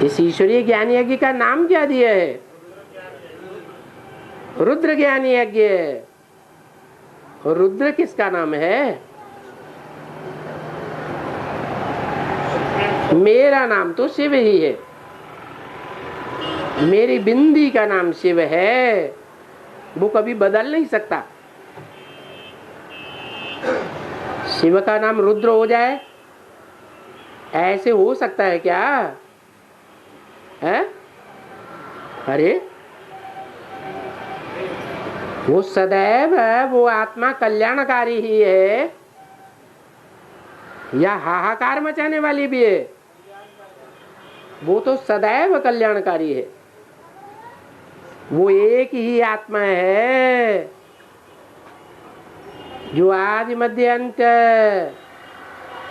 इस ईश्वरीय ज्ञान यज्ञ का नाम क्या दिया है? रुद्र ज्ञान यज्ञ। रुद्र किसका नाम है? मेरा नाम तो शिव ही है, मेरी बिंदी का नाम शिव है, वो कभी बदल नहीं सकता। शिव का नाम रुद्र हो जाए, ऐसे हो सकता है क्या? है? अरे वो सदैव वो आत्मा कल्याणकारी ही है या हाहाकार मचाने वाली भी है? वो तो सदैव कल्याणकारी है। वो एक ही आत्मा है जो आदि मध्य अंत,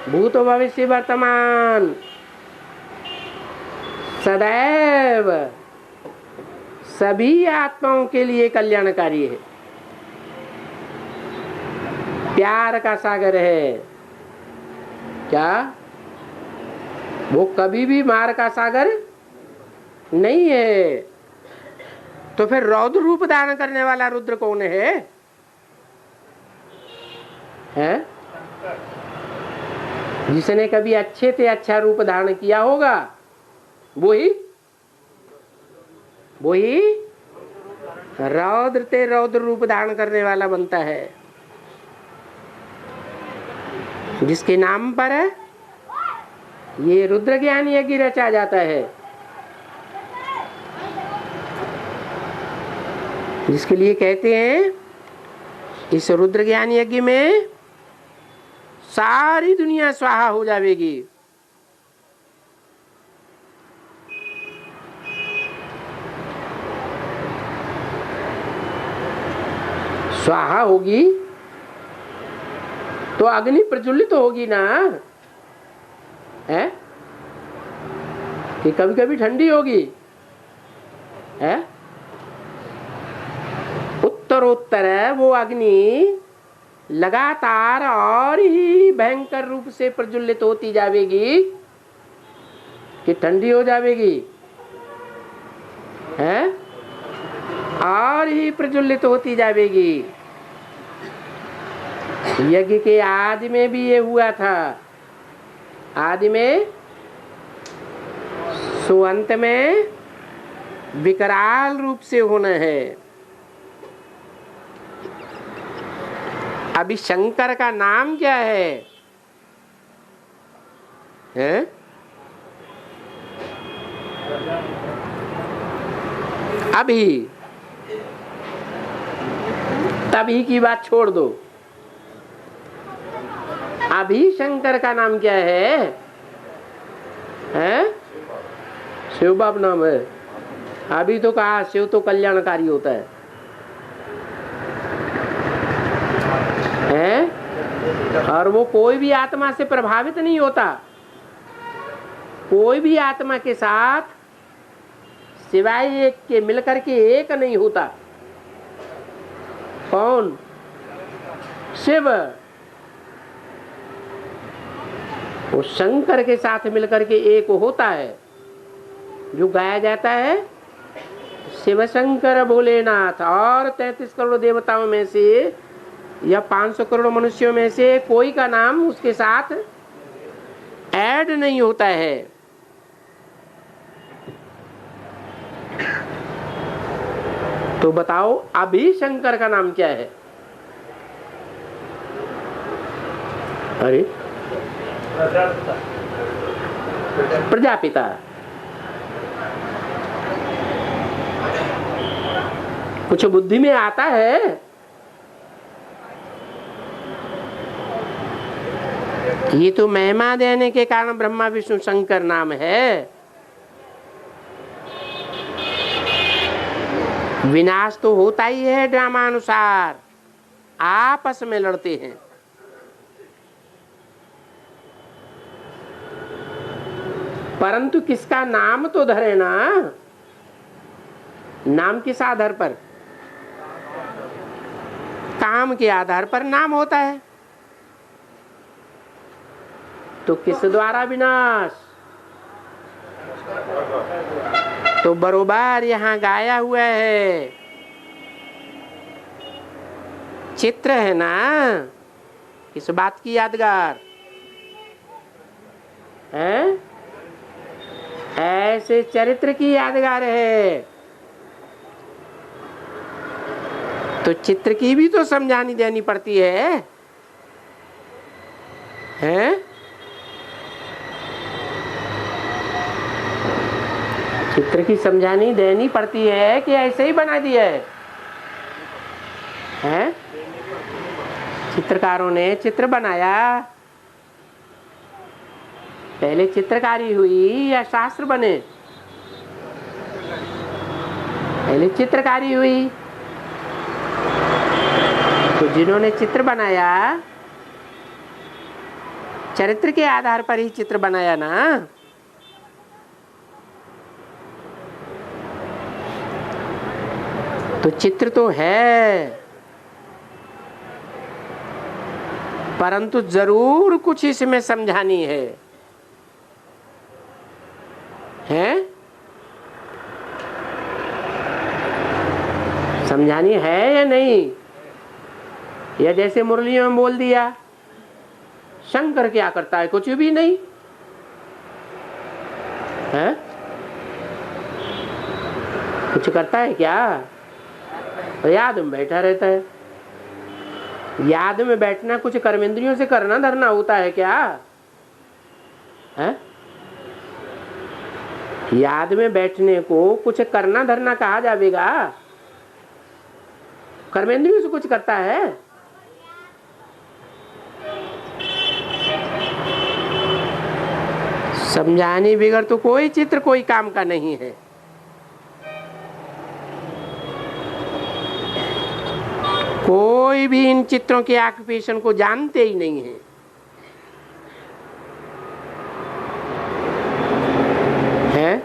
भूत भविष्य वर्तमान सदैव सभी आत्माओं के लिए कल्याणकारी है। प्यार का सागर है क्या? वो कभी भी मार का सागर नहीं है। तो फिर रौद्र रूप धारण करने वाला रुद्र कौन है? हैं? जिसने कभी अच्छे से अच्छा रूप धारण किया होगा वही रौद्र ते रौद्र रूप धारण करने वाला बनता है। जिसके नाम पर ये रुद्र ज्ञान यज्ञ रचा जाता है, जिसके लिए कहते हैं इस रुद्र ज्ञान यज्ञ में सारी दुनिया स्वाहा हो जाएगी। स्वाहा होगी तो अग्नि प्रज्वलित होगी ना, है कि कभी कभी ठंडी होगी, है? उत्तरोत्तर वो अग्नि लगातार और ही भयंकर रूप से प्रज्वलित होती जाएगी कि ठंडी हो जाएगी, है? और ही प्रज्वलित होती जाएगी। यज्ञ के आदि में भी ये हुआ था, आदि में सुअंत में विकराल रूप से होना है। अभी शंकर का नाम क्या है? हैं? अभी तभी की बात छोड़ दो, अभी शंकर का नाम क्या है? हैं? शिव बाब नाम है। अभी तो कहा शिव तो कल्याणकारी होता है, हैं? और वो कोई भी आत्मा से प्रभावित नहीं होता, कोई भी आत्मा के साथ सिवाय एक के मिलकर के एक नहीं होता। कौन? शिव। वो शंकर के साथ मिलकर के एक होता है, जो गाया जाता है शिव शंकर भोलेनाथ। और 33 करोड़ देवताओं में से या 500 करोड़ मनुष्यों में से कोई का नाम उसके साथ ऐड नहीं होता है। तो बताओ अभी शंकर का नाम क्या है? अरे प्रजापिता। कुछ बुद्धि में आता है? ये तो महिमा देने के कारण ब्रह्मा विष्णु शंकर नाम है। विनाश तो होता ही है ड्रामा अनुसार, आपस में लड़ते हैं। परंतु किसका नाम तो धरे ना। नाम किस आधार पर? काम के आधार पर नाम होता है। तो किस द्वारा विनाश? तो बरोबर यहाँ गाया हुआ है, चित्र है ना, किस बात की यादगार है? ऐसे चरित्र की यादगार है। तो चित्र की भी तो समझानी देनी पड़ती है, हैं? चित्र की समझानी देनी पड़ती है कि ऐसे ही बना दिया है, हैं? चित्रकारों ने चित्र बनाया, पहले चित्रकारी हुई या शास्त्र बने? पहले चित्रकारी हुई। तो जिन्होंने चित्र बनाया, चरित्र के आधार पर ही चित्र बनाया ना। तो चित्र तो है, परंतु जरूर कुछ इसमें समझानी है, हैं? समझानी है या नहीं? या जैसे मुरलियों में बोल दिया, शंकर क्या करता है? कुछ भी नहीं है। कुछ करता है क्या? तो याद में बैठा रहता है। याद में बैठना कुछ कर्मेंद्रियों से करना धरना होता है क्या? है? याद में बैठने को कुछ करना धरना कहा जाएगा? कर्मेंद्रियों से कुछ करता है? समझाने बिगड़ तो कोई चित्र कोई काम का नहीं है। कोई भी इन चित्रों के ऑक्यूपेशन को जानते ही नहीं है, हैं?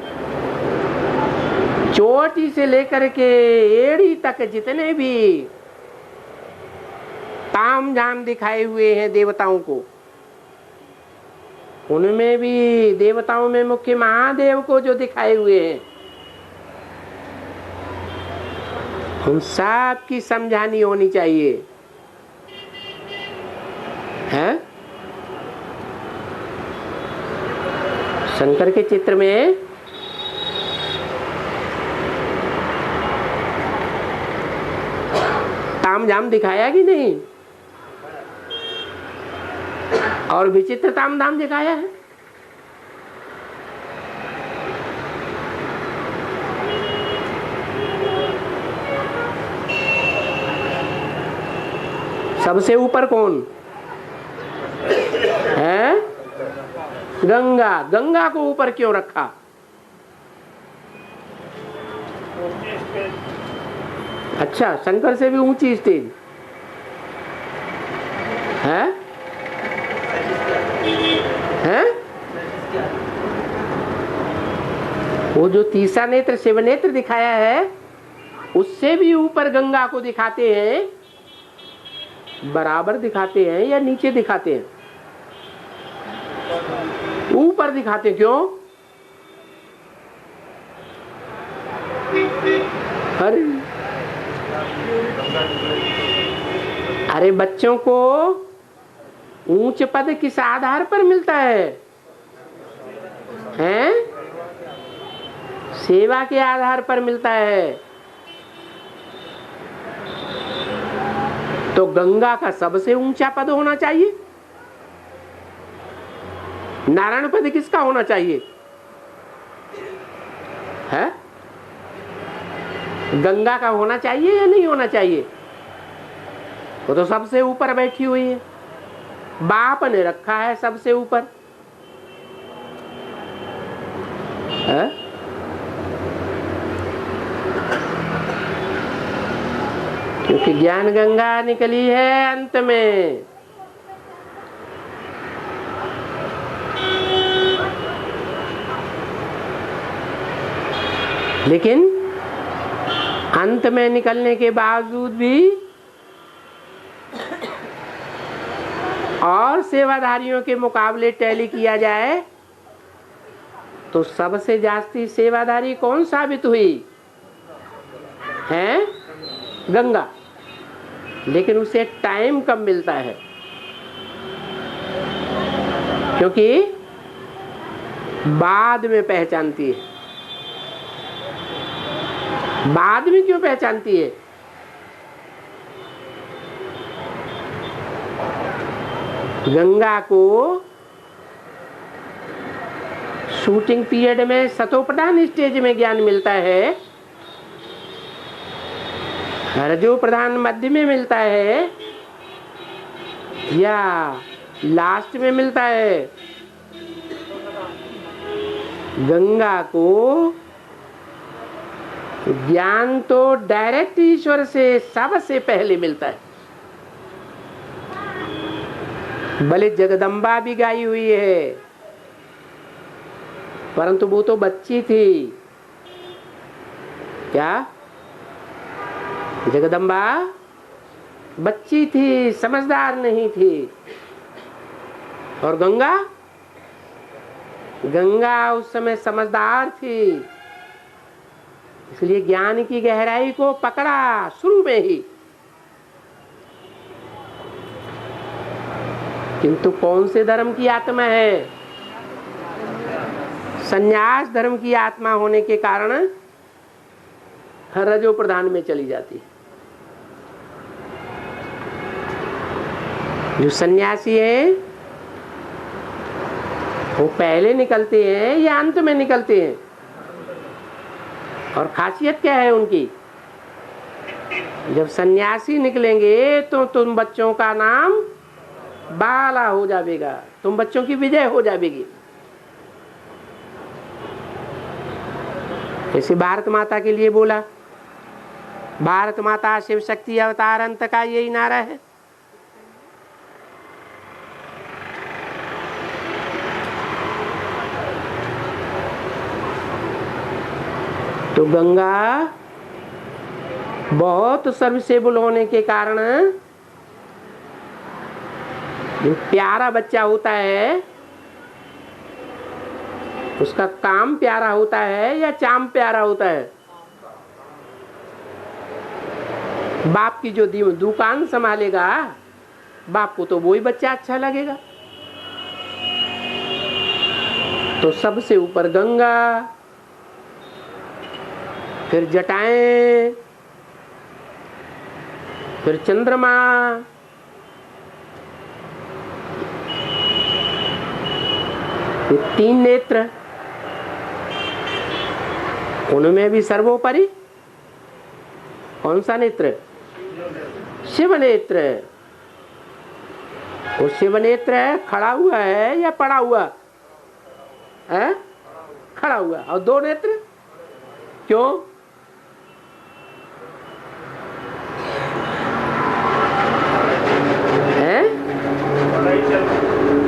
चोटी से लेकर के एड़ी तक जितने भी ताम झाम दिखाए हुए हैं देवताओं को, उनमें भी देवताओं में मुख्य महादेव को जो दिखाए हुए हैं, उन सब की समझानी होनी चाहिए, है? शंकर के चित्र में ताम झाम दिखाया कि नहीं? और विचित्र ताम झाम दिखाया है। सबसे ऊपर कौन है? गंगा। गंगा को ऊपर क्यों रखा? अच्छा, शंकर से भी ऊंची स्टेज है? हैं? वो जो तीसरा नेत्र शिव नेत्र दिखाया है, उससे भी ऊपर गंगा को दिखाते हैं। बराबर दिखाते हैं या नीचे दिखाते हैं? ऊपर दिखाते हैं। क्यों? अरे बच्चों को ऊंच पद किस आधार पर मिलता है? हैं? सेवा के आधार पर मिलता है। तो गंगा का सबसे ऊंचा पद होना चाहिए। नारायण पद किसका होना चाहिए? है? गंगा का होना चाहिए या नहीं होना चाहिए? वो तो सबसे ऊपर बैठी हुई है, बाप ने रखा है सबसे ऊपर, है? क्योंकि ज्ञान गंगा निकली है अंत में। लेकिन अंत में निकलने के बावजूद भी और सेवाधारियों के मुकाबले टैली किया जाए तो सबसे जास्ती सेवादारी कौन साबित हुई है? गंगा। लेकिन उसे टाइम कम मिलता है, क्योंकि बाद में पहचानती है। बाद में क्यों पहचानती है? गंगा को शूटिंग पीरियड में सतोप्रधान स्टेज में ज्ञान मिलता है, रजो प्रधान मध्य में मिलता है या लास्ट में मिलता है? गंगा को ज्ञान तो डायरेक्ट ईश्वर से सबसे पहले मिलता है। भले जगदम्बा भी गाई हुई है, परंतु वो तो बच्ची थी। क्या? जगदम्बा बच्ची थी, समझदार नहीं थी। और गंगा, गंगा उस समय समझदार थी, इसलिए ज्ञान की गहराई को पकड़ा शुरू में ही। किंतु कौन से धर्म की आत्मा है? संन्यास धर्म की आत्मा होने के कारण रजो प्रधान में चली जाती है। जो सन्यासी है वो पहले निकलते हैं या अंत में निकलते हैं? और खासियत क्या है उनकी? जब सन्यासी निकलेंगे तो तुम बच्चों का नाम बाला हो जाएगा, तुम बच्चों की विजय हो जाएगी। ऐसे भारत माता के लिए बोला, भारत माता शिव शक्ति अवतार अंत का यही नारा है। तो गंगा बहुत सर्विसेबल होने के कारण जो प्यारा बच्चा होता है उसका काम प्यारा होता है या चाम प्यारा होता है? बाप की जो दुकान संभालेगा, बाप को तो वही बच्चा अच्छा लगेगा। तो सबसे ऊपर गंगा, फिर जटाएं, फिर चंद्रमा, फिर 3 नेत्र, उनमें भी सर्वोपरि कौन सा नेत्र? शिव नेत्र। वो शिव नेत्र खड़ा हुआ है या पड़ा हुआ है? खड़ा हुआ। और 2 नेत्र क्यों? है?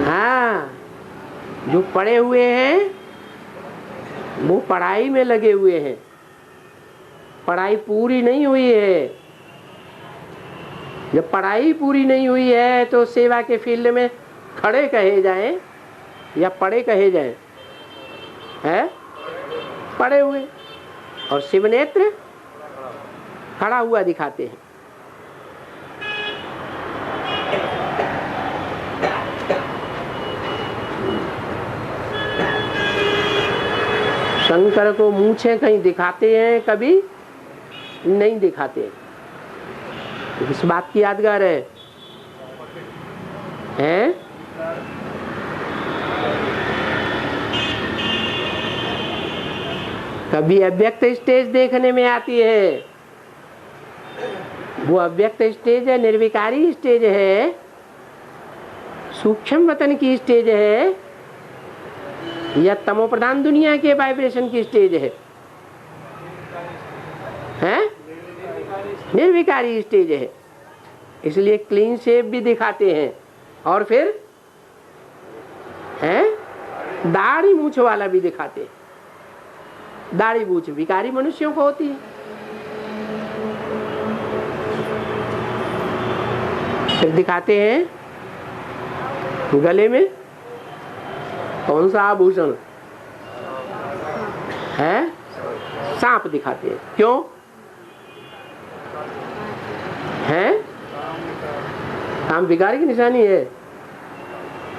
हाँ, जो पड़े हुए हैं वो पढ़ाई में लगे हुए हैं, पढ़ाई पूरी नहीं हुई है। जब पढ़ाई पूरी नहीं हुई है तो सेवा के फील्ड में खड़े कहे जाएं या पढ़े कहे जाएं? है? पढ़े हुए। और शिवनेत्र खड़ा हुआ दिखाते हैं। शंकर को मूछे कहीं दिखाते हैं, कभी नहीं दिखाते। इस बात की यादगार है, हैं? कभी अव्यक्त स्टेज देखने में आती है, वो अव्यक्त स्टेज है, निर्विकारी स्टेज है, सूक्ष्म वतन की स्टेज है या तमो प्रधान दुनिया के वाइब्रेशन की स्टेज है? हैं? निर्विकारी स्टेज है। इसलिए क्लीन शेप भी दिखाते हैं और फिर हैं दाढ़ी मूछ वाला भी दिखाते हैं। दाढ़ी मूछ विकारी मनुष्यों को होती है। फिर दिखाते हैं गले में कौन सा आभूषण? है, सांप दिखाते हैं। क्यों है? काम विकारी की निशानी है।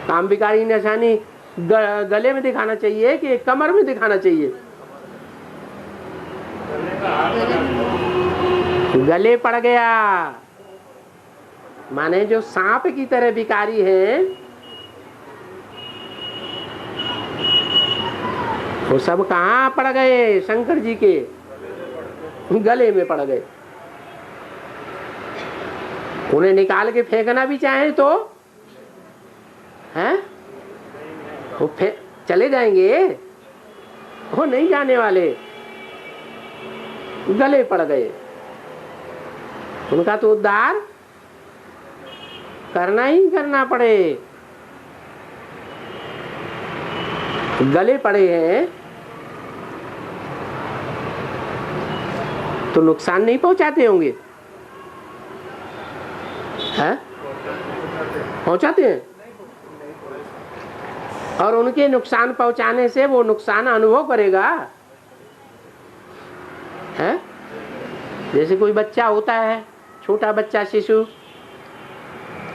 काम विकारी की निशानी गले में दिखाना चाहिए कि कमर में दिखाना चाहिए? गले पड़ गया। माने जो सांप की तरह विकारी है वो सब कहाँ पड़ गए? शंकर जी के गले में पड़ गए। उन्हें निकाल के फेंकना भी चाहे तो हैं वो चले जाएंगे, वो नहीं जाने वाले, गले पड़ गए। उनका तो उद्धार करना ही करना पड़े। गले पड़े हैं तो नुकसान नहीं पहुंचाते होंगे? हैं? पहुंचाते हैं। और उनके नुकसान पहुंचाने से वो नुकसान अनुभव करेगा। है? जैसे कोई बच्चा होता है, छोटा बच्चा शिशु,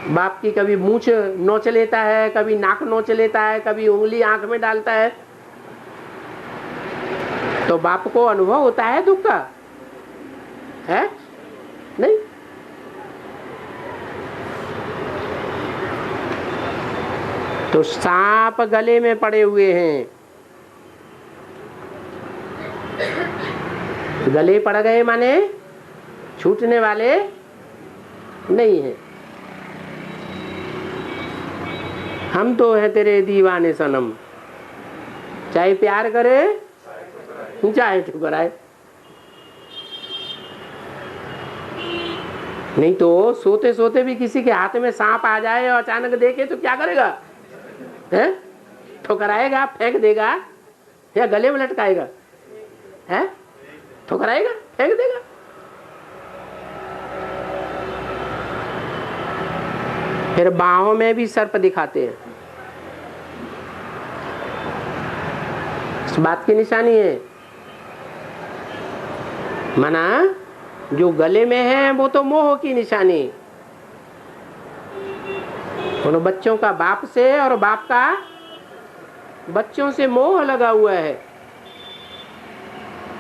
बाप की कभी मूंछ नोच लेता है, कभी नाक नोच लेता है, कभी उंगली आंख में डालता है, तो बाप को अनुभव होता है दुख का? है? नहीं। तो सांप गले में पड़े हुए हैं। गले पड़ गए माने छूटने वाले नहीं है। हम तो हैं तेरे दीवाने सनम, चाहे प्यार करे चाहे ठुकराए। नहीं तो सोते सोते भी किसी के हाथ में सांप आ जाए और अचानक देखे तो क्या करेगा? है? ठुकराएगा, फेंक देगा या गले में लटकाएगा? है? ठुकराएगा, फेंक देगा। फिर बाहों में भी सर्प दिखाते हैं। इस बात की निशानी है। मना जो गले में है वो तो मोह की निशानी। उन बच्चों का बाप से और बाप का बच्चों से मोह लगा हुआ है,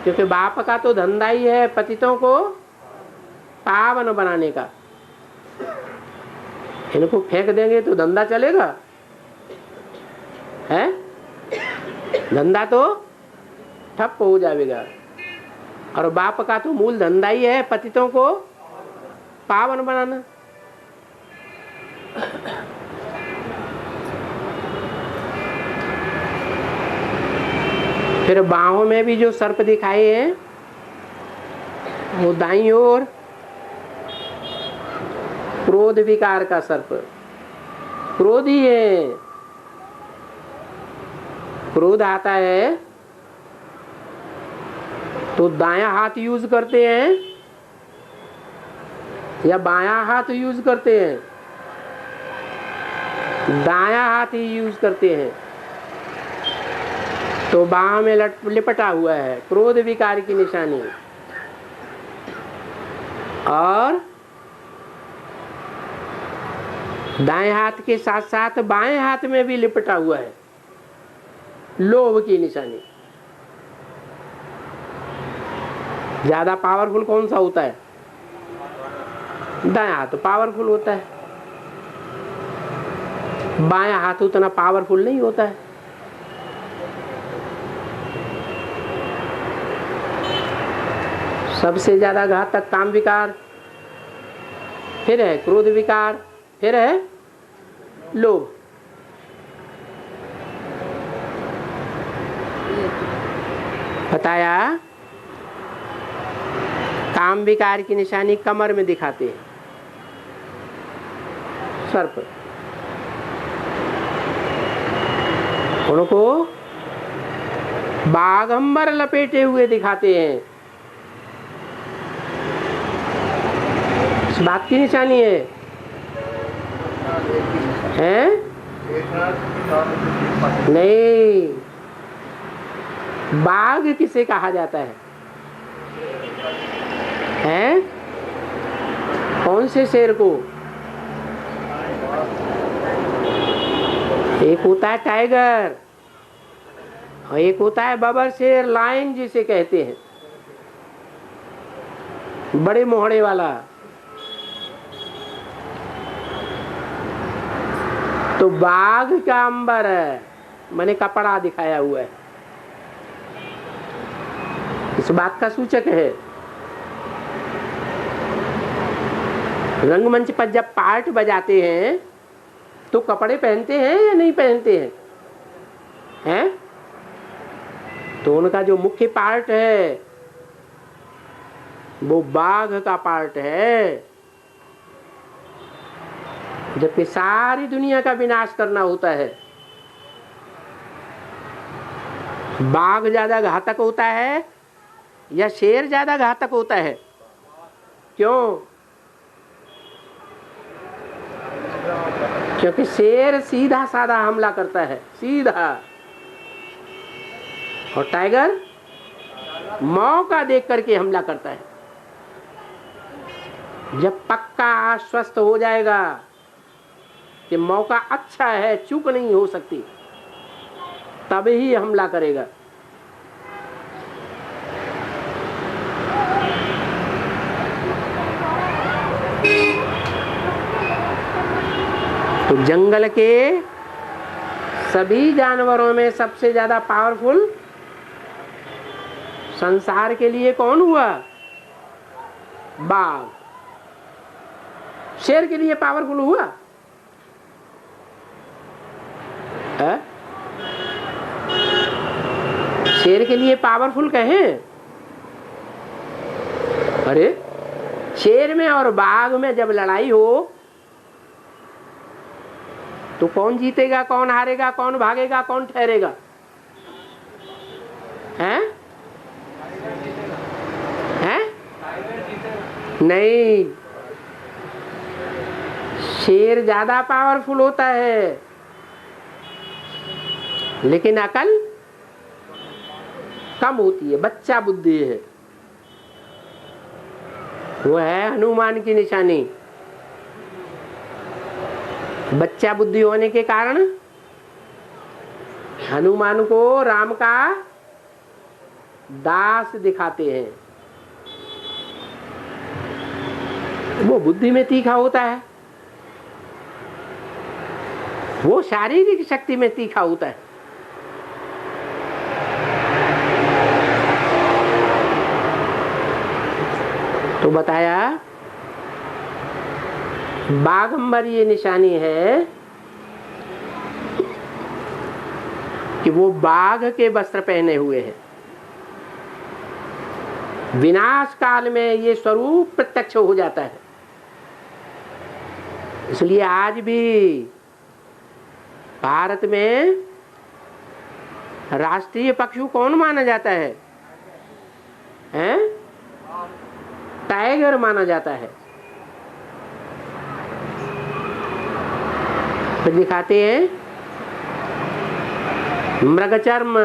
क्योंकि बाप का तो धंधा ही है पतितों को पावन बनाने का। इनको फेंक देंगे तो धंधा चलेगा? है? धंधा तो ठप हो जाएगा। और बाप का तो मूल धंधा ही है पतितों को पावन बनाना। फिर बाहों में भी जो सर्प दिखाए हैं वो दाईं ओर क्रोध विकार का सर्प, क्रोध ही है। क्रोध आता है तो दायां हाथ यूज करते हैं या बायां हाथ यूज करते हैं? दायां हाथ ही यूज करते हैं। तो बाह में लिपटा हुआ है क्रोध विकार की निशानी। और दाएं हाथ के साथ साथ बाएं हाथ में भी लिपटा हुआ है लोभ की निशानी। ज्यादा पावरफुल कौन सा होता है? दायां हाथ पावरफुल होता है, बायां हाथ उतना पावरफुल नहीं होता है। सबसे ज्यादा घातक काम विकार, फिर है क्रोध विकार, फिर है लोभ। बताया काम विकार की निशानी कमर में दिखाते हैं सर्प। उनको बागंबर लपेटे हुए दिखाते हैं। इस बात की निशानी है, हैं? नहीं, बाघ किसे कहा जाता है? हैं? कौन से शेर को? एक होता है टाइगर और एक होता है बबर शेर, लायन जिसे कहते हैं, बड़े मोहड़े वाला। तो बाघ का अंबर है, मैंने कपड़ा दिखाया हुआ है, इस बात का सूचक है। रंगमंच पर जब पार्ट बजाते हैं तो कपड़े पहनते हैं या नहीं पहनते हैं? हैं? तो उनका जो मुख्य पार्ट है वो बाघ का पार्ट है। जबकि सारी दुनिया का विनाश करना होता है, बाघ ज्यादा घातक होता है या शेर ज्यादा घातक होता है? क्यों? क्योंकि शेर सीधा साधा हमला करता है, सीधा, और टाइगर मौका देख करके हमला करता है। जब पक्का आश्वस्त हो जाएगा कि मौका अच्छा है, चूक नहीं हो सकती, तब ही हमला करेगा। तो जंगल के सभी जानवरों में सबसे ज्यादा पावरफुल संसार के लिए कौन हुआ? बाघ। शेर के लिए पावरफुल हुआ? है? शेर के लिए पावरफुल कहें? अरे शेर में और बाघ में जब लड़ाई हो तो कौन जीतेगा, कौन हारेगा, कौन भागेगा, कौन ठहरेगा? हैं? हैं? नहीं, शेर ज्यादा पावरफुल होता है, लेकिन अकल कम होती है, बच्चा बुद्धि है। वो है हनुमान की निशानी। बच्चा बुद्धि होने के कारण हनुमान को राम का दास दिखाते हैं। वो बुद्धि में तीखा होता है, वो शारीरिक शक्ति में तीखा होता है। तो बताया बाघंबर ये निशानी है कि वो बाघ के वस्त्र पहने हुए हैं। विनाश काल में ये स्वरूप प्रत्यक्ष हो जाता है। इसलिए आज भी भारत में राष्ट्रीय पशु कौन माना जाता है? हैं? टाइगर माना जाता है। फिर दिखाते हैं मृगचर्म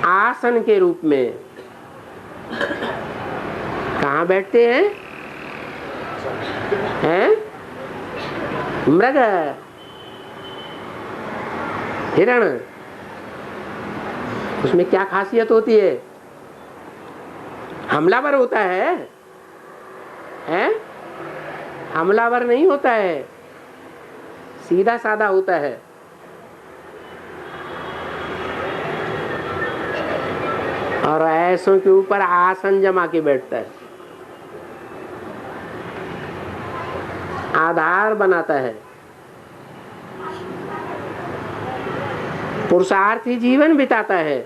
आसन के रूप में। कहाँ बैठते हैं? हैं? मृग, हिरण। उसमें क्या खासियत होती है? हमलावर होता है, हैं? हमलावर नहीं होता है, सीधा साधा होता है। और ऐसों के ऊपर आसन जमा के बैठता है, आधार बनाता है। पुरुषार्थी जीवन बिताता है।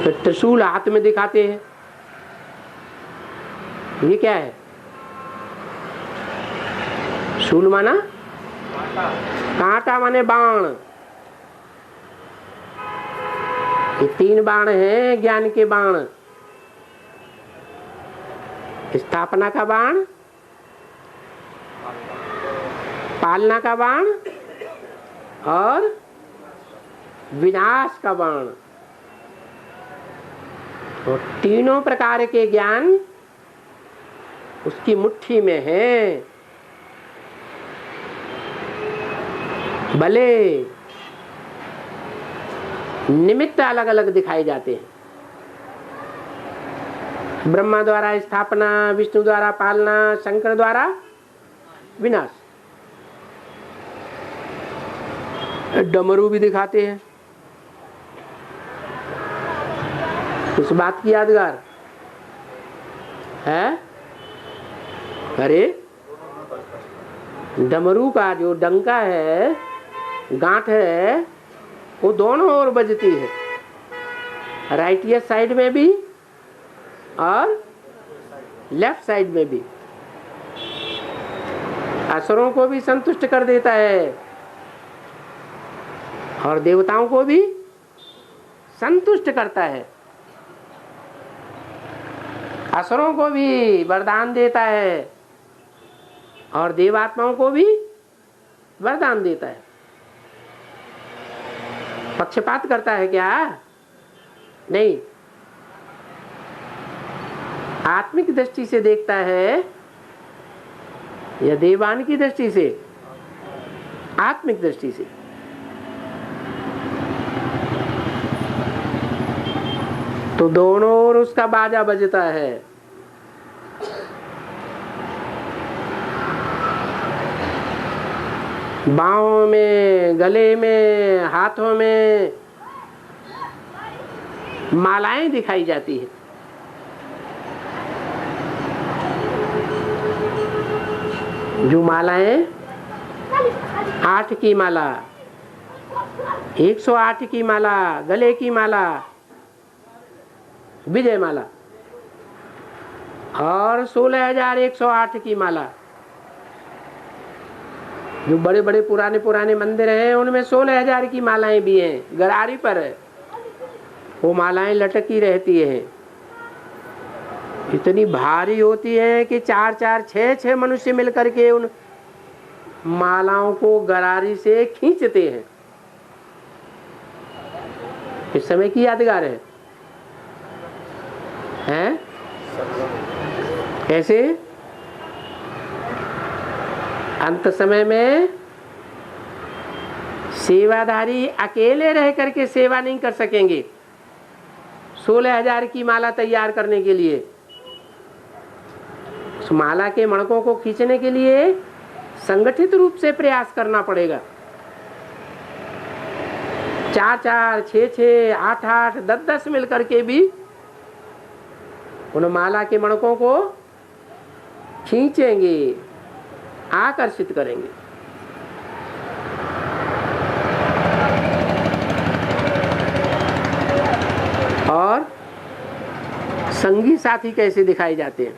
तो त्रिशूल हाथ में दिखाते हैं। ये क्या है? शूल माना कांटा, माने बाण। ये 3 बाण हैं ज्ञान के बाण। स्थापना का बाण, पालना का बाण और विनाश का बाण। और तीनों प्रकार के ज्ञान उसकी मुट्ठी में है। भले निमित्त अलग अलग दिखाए जाते हैं, ब्रह्मा द्वारा स्थापना, विष्णु द्वारा पालना, शंकर द्वारा विनाश। डमरू भी दिखाते हैं, उस बात की यादगार है। अरे डमरू का जो डंका है, गांठ है, वो दोनों ओर बजती है, राइट साइड में भी और लेफ्ट साइड में भी। असुरों को भी संतुष्ट कर देता है और देवताओं को भी संतुष्ट करता है। असुरों को भी वरदान देता है और देवात्माओं को भी वरदान देता है। पक्षपात करता है क्या? नहीं, आत्मिक दृष्टि से देखता है या देवान की दृष्टि से? आत्मिक दृष्टि से। तो दोनों ओर उसका बाजा बजता है। बाहों में, गले में, हाथों में मालाएं दिखाई जाती है। जो मालाएं 8 की माला, 108 की माला, गले की माला, विजय माला, और 16,108 की माला। जो बड़े बड़े पुराने पुराने मंदिर हैं उनमें 16,000 की मालाएं भी हैं, गरारी पर वो मालाएं लटकी रहती हैं। इतनी भारी होती है कि 4-4, 6-6 मनुष्य मिलकर के उन मालाओं को गरारी से खींचते हैं। इस समय की यादगार है, हैं? कैसे? अंत समय में सेवाधारी अकेले रह करके सेवा नहीं कर सकेंगे। 16,000 की माला तैयार करने के लिए, उस माला के मणकों को खींचने के लिए संगठित रूप से प्रयास करना पड़ेगा। 4-4, 6-6, 8-8, 10-10 मिलकर के भी उन माला के मणकों को खींचेंगे, आकर्षित करेंगे। और संगी साथी कैसे दिखाए जाते हैं?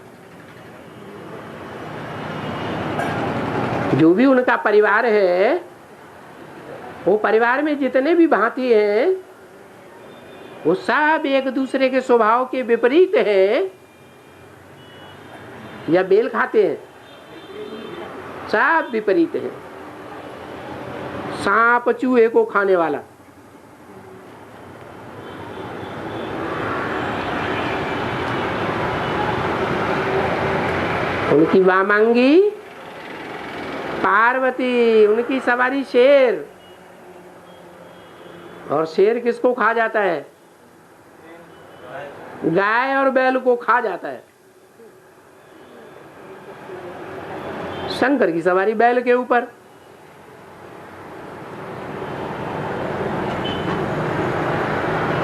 जो भी उनका परिवार है, वो परिवार में जितने भी भांति हैं वो सब एक दूसरे के स्वभाव के विपरीत हैं या बेल खाते हैं? सब विपरीत हैं। सांप चूहे को खाने वाला, उनकी वामांगी पार्वती, उनकी सवारी शेर। और शेर किसको खा जाता है? गाय और बैल को खा जाता है। शंकर की सवारी बैल के ऊपर।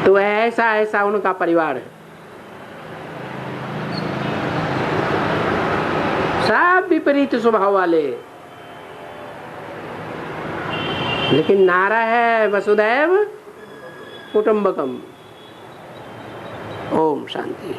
तो ऐसा ऐसा उनका परिवार है। सब विपरीत स्वभाव वाले, लेकिन नारा है वसुदैव कुटुंबकम। ओम शांति।